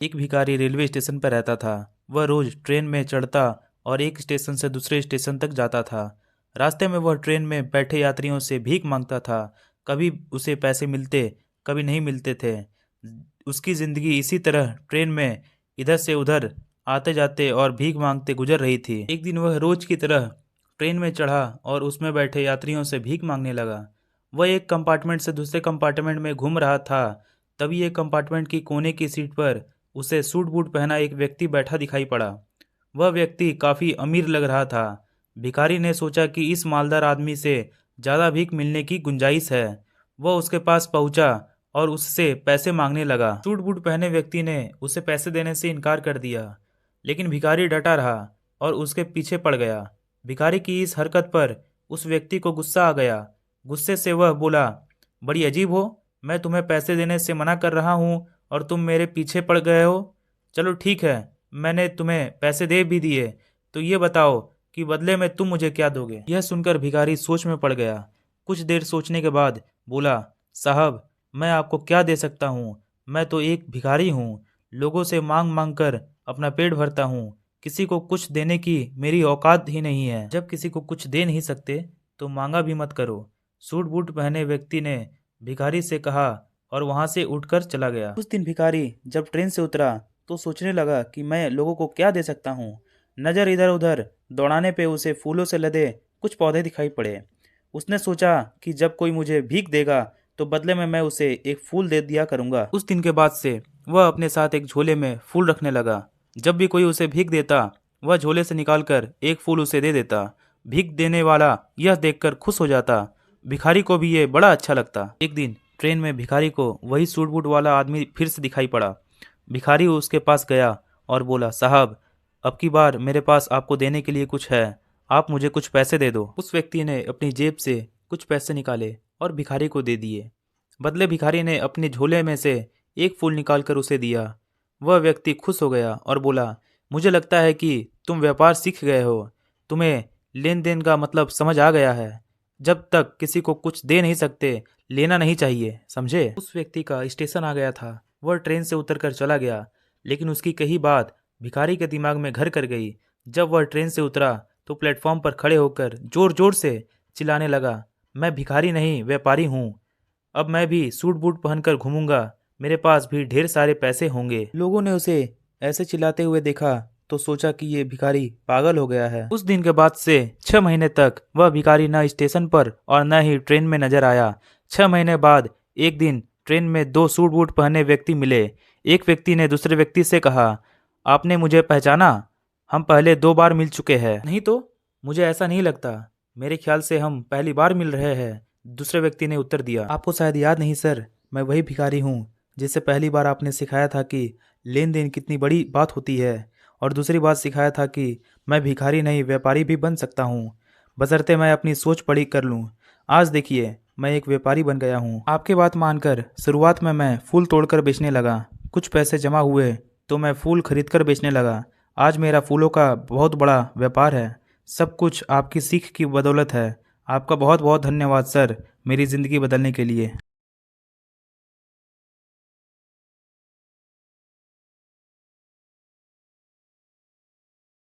एक भिखारी railway station पर रहता था। वह रोज ट्रेन में चढ़ता और एक स्टेशन से दूसरे स्टेशन तक जाता था। रास्ते में वह ट्रेन में बैठे यात्रियों से भीख मांगता था। कभी उसे पैसे मिलते, कभी नहीं मिलते थे। उसकी जिंदगी इसी तरह ट्रेन में इधर से उधर आते जाते और भीख मांगते गुजर रही थी। एक दिन वह रोज की तरह ट्रेन में चढ़ा और उसमें बैठे यात्रियों से भीख मांगने लगा। वह एक कंपार्टमेंट से दूसरे कंपार्टमेंट में घूम रहा था। तभी एक कंपार्टमेंट की कोने की सीट पर उसे सूट बूट पहना एक व्यक्ति बैठा दिखाई पड़ा। वह व्यक्ति काफी अमीर लग रहा था। भिखारी ने सोचा कि इस मालदार आदमी से ज्यादा भीख मिलने की गुंजाइश है। वह उसके पास पहुंचा और उससे पैसे मांगने लगा। सूट बूट पहने व्यक्ति ने उसे पैसे देने से इनकार कर दिया, लेकिन भिखारी डटा रहा और उसके पीछे पड़ गया। भिखारी की इस हरकत पर उस व्यक्ति को गुस्सा आ गया। गुस्से से वह बोला, बड़ी अजीब हो, मैं तुम्हें पैसे देने से मना कर रहा हूँ और तुम मेरे पीछे पड़ गए हो। चलो ठीक है, मैंने तुम्हें पैसे दे भी दिए, तो ये बताओ कि बदले में तुम मुझे क्या दोगे। यह सुनकर भिखारी सोच में पड़ गया। कुछ देर सोचने के बाद बोला, साहब, मैं आपको क्या दे सकता हूँ। मैं तो एक भिखारी हूँ। लोगों से मांग मांग कर अपना पेट भरता हूँ। किसी को कुछ देने की मेरी औकात ही नहीं है। जब किसी को कुछ दे नहीं सकते तो मांगा भी मत करो। सूट बूट पहने व्यक्ति ने भिखारी से कहा और वहां से उठकर चला गया। उस दिन भिखारी जब ट्रेन से उतरा तो सोचने लगा कि मैं लोगों को क्या दे सकता हूँ। नजर इधर उधर दौड़ाने पे उसे फूलों से लदे कुछ पौधे दिखाई पड़े। उसने सोचा कि जब कोई मुझे भीख देगा तो बदले में मैं उसे एक फूल दे दिया करूंगा। उस दिन के बाद से वह अपने साथ एक झोले में फूल रखने लगा। जब भी कोई उसे भीख देता वह झोले से निकालकर एक फूल उसे दे देता। भीख देने वाला यह देखकर खुश हो जाता। भिखारी को भी ये बड़ा अच्छा लगता। एक दिन ट्रेन में भिखारी को वही सूट बूट वाला आदमी फिर से दिखाई पड़ा। भिखारी उसके पास गया और बोला, साहब, अब की बार मेरे पास आपको देने के लिए कुछ है, आप मुझे कुछ पैसे दे दो। उस व्यक्ति ने अपनी जेब से कुछ पैसे निकाले और भिखारी को दे दिए। बदले भिखारी ने अपने झोले में से एक फूल निकालकर उसे दिया। वह व्यक्ति खुश हो गया और बोला, मुझे लगता है कि तुम व्यापार सीख गए हो। तुम्हें लेन देन का मतलब समझ आ गया है। जब तक किसी को कुछ दे नहीं सकते, लेना नहीं चाहिए, समझे। उस व्यक्ति का स्टेशन आ गया था। वह ट्रेन से उतरकर चला गया, लेकिन उसकी कही बात भिखारी के दिमाग में घर कर गई। जब वह ट्रेन से उतरा तो प्लेटफॉर्म पर खड़े होकर जोर जोर से चिल्लाने लगा, मैं भिखारी नहीं, व्यापारी हूँ। अब मैं भी सूट बूट पहनकर घूमूंगा, मेरे पास भी ढेर सारे पैसे होंगे। लोगों ने उसे ऐसे चिल्लाते हुए देखा तो सोचा कि ये भिखारी पागल हो गया है। उस दिन के बाद से 6 महीने तक वह भिखारी न स्टेशन पर और न ही ट्रेन में नजर आया। 6 महीने बाद एक दिन ट्रेन में 2 सूट बूट पहने व्यक्ति मिले। एक व्यक्ति ने दूसरे व्यक्ति से कहा, आपने मुझे पहचाना? हम पहले 2 बार मिल चुके हैं। नहीं तो, मुझे ऐसा नहीं लगता। मेरे ख्याल से हम पहली बार मिल रहे हैं, दूसरे व्यक्ति ने उत्तर दिया। आपको शायद याद नहीं सर, मैं वही भिखारी हूँ जिससे पहली बार आपने सिखाया था कि लेन देन कितनी बड़ी बात होती है, और दूसरी बात सिखाया था कि मैं भिखारी नहीं, व्यापारी भी बन सकता हूँ, बशर्ते मैं अपनी सोच बड़ी कर लूँ। आज देखिए, मैं एक व्यापारी बन गया हूँ। आपकी बात मानकर शुरुआत में मैं फूल तोड़कर बेचने लगा। कुछ पैसे जमा हुए तो मैं फूल खरीदकर बेचने लगा। आज मेरा फूलों का बहुत बड़ा व्यापार है। सब कुछ आपकी सीख की बदौलत है। आपका बहुत बहुत धन्यवाद सर, मेरी ज़िंदगी बदलने के लिए।